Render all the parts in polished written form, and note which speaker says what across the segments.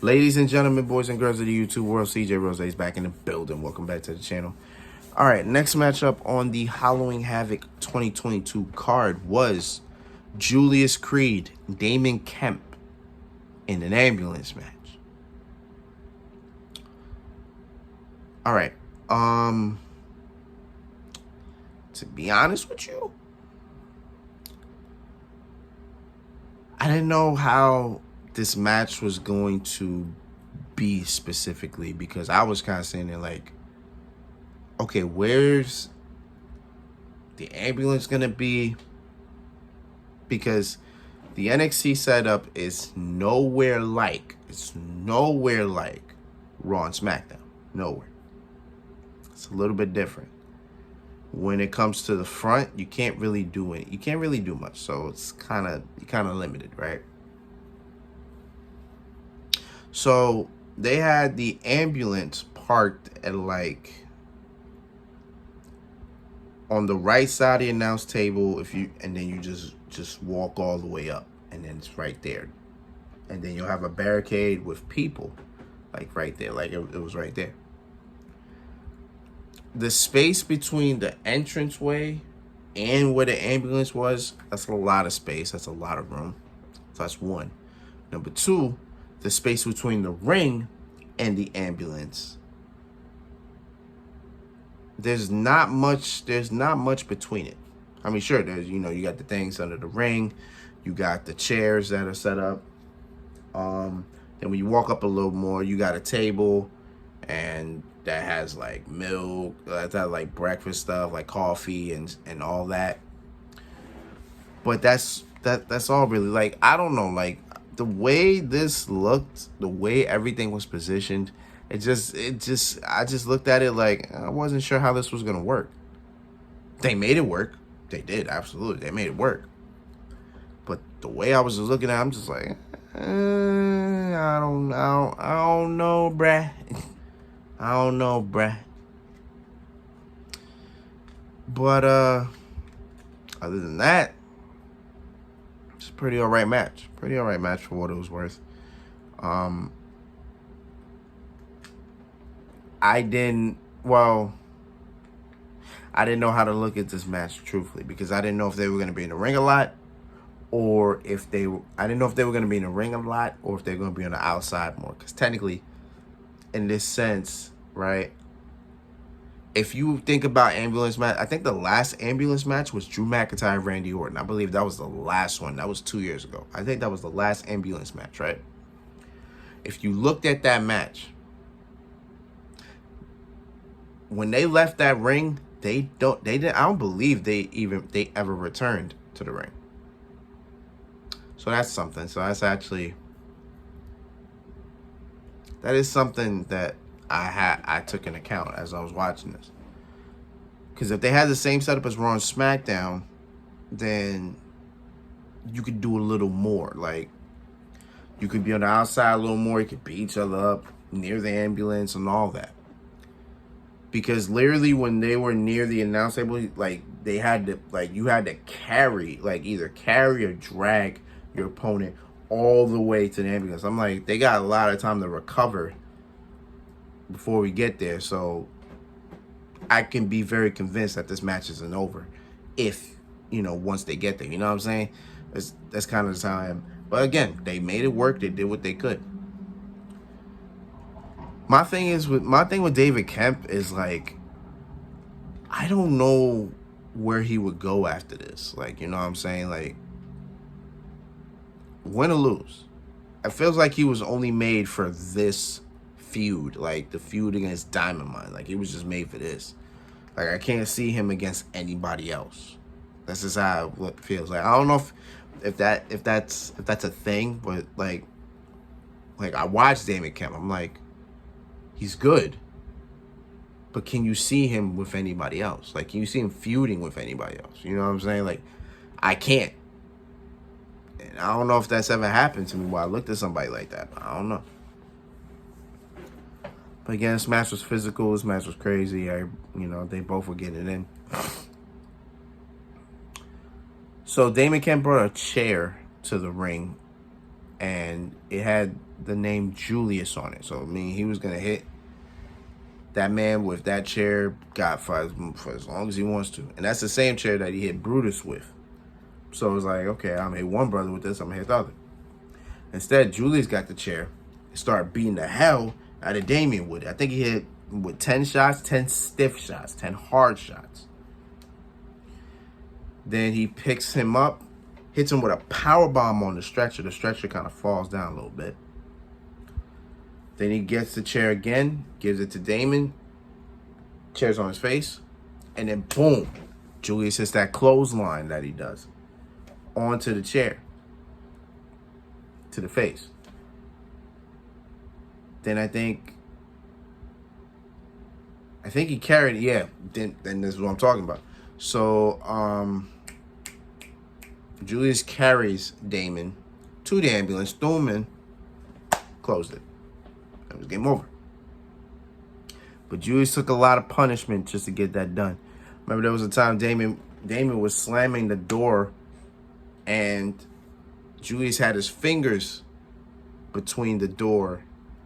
Speaker 1: Ladies and gentlemen, boys and girls of the YouTube world, CJ Rose is back in the building. Welcome back to the channel. All right, next matchup on the Halloween Havoc 2022 card was Julius Creed, Damon Kemp in an ambulance match. All right, to be honest with you, I didn't know how this match was going to be specifically, because I was kind of sitting there like, okay, where's the ambulance gonna be? Because the NXT setup is nowhere like Raw and SmackDown. Nowhere. It's a little bit different. When it comes to the front, you can't really do it. You can't really do much, so it's kind of limited, right? So they had the ambulance parked at like on the right side of the announce table, and then you just walk all the way up, and then it's right there, and then you'll have a barricade with people like right there, like it was right there. The space between the entranceway and where the ambulance was, that's a lot of space. That's a lot of room. So that's one. Number two, the space between the ring and the ambulance. There's not much between it. I mean, sure, there's, you got the things under the ring. You got the chairs that are set up. Then when you walk up a little more, you got a table, and that has like milk, that's like breakfast stuff, like coffee and all that. But that's all really. Like, I don't know, like the way this looked, the way everything was positioned, I just looked at it like I wasn't sure how this was gonna work. They made it work. They did, absolutely. They made it work. But the way I was just looking at it, I'm just like, I don't know, bruh. I don't know, bruh. But other than that, it's a pretty alright match. Pretty alright match for what it was worth. I didn't know how to look at this match truthfully, because I didn't know if they were going to be in the ring a lot, or if I didn't know if they were going to be in the ring a lot, or if they're going to be on the outside more. Because technically, in this sense, right, if you think about ambulance match, I think the last ambulance match was Drew McIntyre and Randy Orton. I believe that was the last one. That was 2 years ago. I think that was the last ambulance match, right? If you looked at that match, when they left that ring, I don't believe they ever returned to the ring. So that's something. So that is something that I took into account as I was watching this. Because if they had the same setup as Raw and SmackDown, then you could do a little more. Like, you could be on the outside a little more. You could beat each other up near the ambulance and all that. Because literally when they were near the announce table, like, you had to carry, like, either carry or drag your opponent all the way to the ambulance. I'm like, they got a lot of time to recover before we get there. So I can be very convinced that this match isn't over if, once they get there. You know what I'm saying? That's kind of the time. But again, they made it work. They did what they could. My thing with David Kemp is, like, I don't know where he would go after this. Like, you know what I'm saying? Like, win or lose. It feels like he was only made for this feud, like the feud against Diamond Mine. Like, he was just made for this. Like, I can't see him against anybody else. That's just how it feels. Like, I don't know if that's a thing, but like I watched Damon Kemp. I'm like, he's good, but can you see him with anybody else? Like, can you see him feuding with anybody else? You know what I'm saying? Like, I can't. And I don't know if that's ever happened to me where I looked at somebody like that. I don't know. But again, this match was physical. This match was crazy. They both were getting it in. So Damon Kemp brought a chair to the ring and it had the name Julius on it. So I mean, he was gonna hit that man with that chair, God, for as long as he wants to, and that's the same chair that he hit Brutus with. So it was like, okay, I'm gonna hit one brother with this, I'm gonna hit the other. Instead, Julius got the chair and started beating the hell out of Damon with it. I think he hit with 10 shots, 10 stiff shots, 10 hard shots. Then he picks him up, hits him with a power bomb on the stretcher. The stretcher kind of falls down a little bit. Then he gets the chair again, gives it to Damon, chair's on his face, and then boom, Julius hits that clothesline that he does onto the chair, to the face. Then I think he carried it, yeah, then this is what I'm talking about. So, Julius carries Damon to the ambulance, threw him in, closed it. It was game over. But Julius took a lot of punishment just to get that done. Remember, there was a time Damon was slamming the door, and Julius had his fingers between the doors,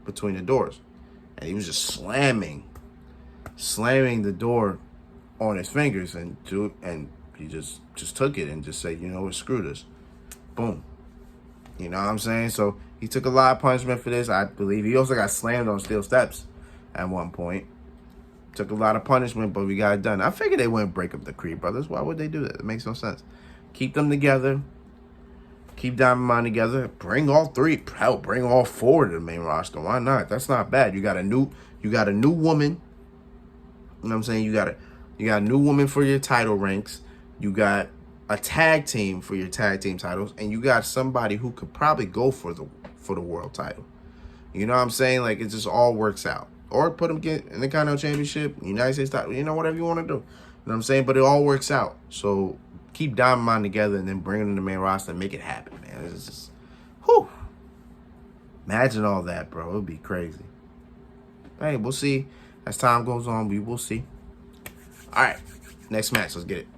Speaker 1: and he was just slamming the door on his fingers, and he just took it and just said, you know what, screw this, boom. You know what I'm saying? So he took a lot of punishment for this, I believe. He also got slammed on steel steps at one point. Took a lot of punishment, but we got it done. I figured they wouldn't break up the Creed brothers. Why would they do that? It makes no sense. Keep them together. Keep Diamond together. Bring all three. Hell, bring all four to the main roster. Why not? That's not bad. You got a new woman. You know what I'm saying? You got a new woman for your title ranks. You got a tag team for your tag team titles, and you got somebody who could probably go for the world title. You know what I'm saying? Like, it just all works out. Or put them in the Continental Championship, United States title, whatever you want to do. You know what I'm saying? But it all works out. So keep Diamond together and then bring them to the main roster and make it happen, man. It's just, whew. Imagine all that, bro. It would be crazy. Hey, we'll see. As time goes on, we will see. All right. Next match. Let's get it.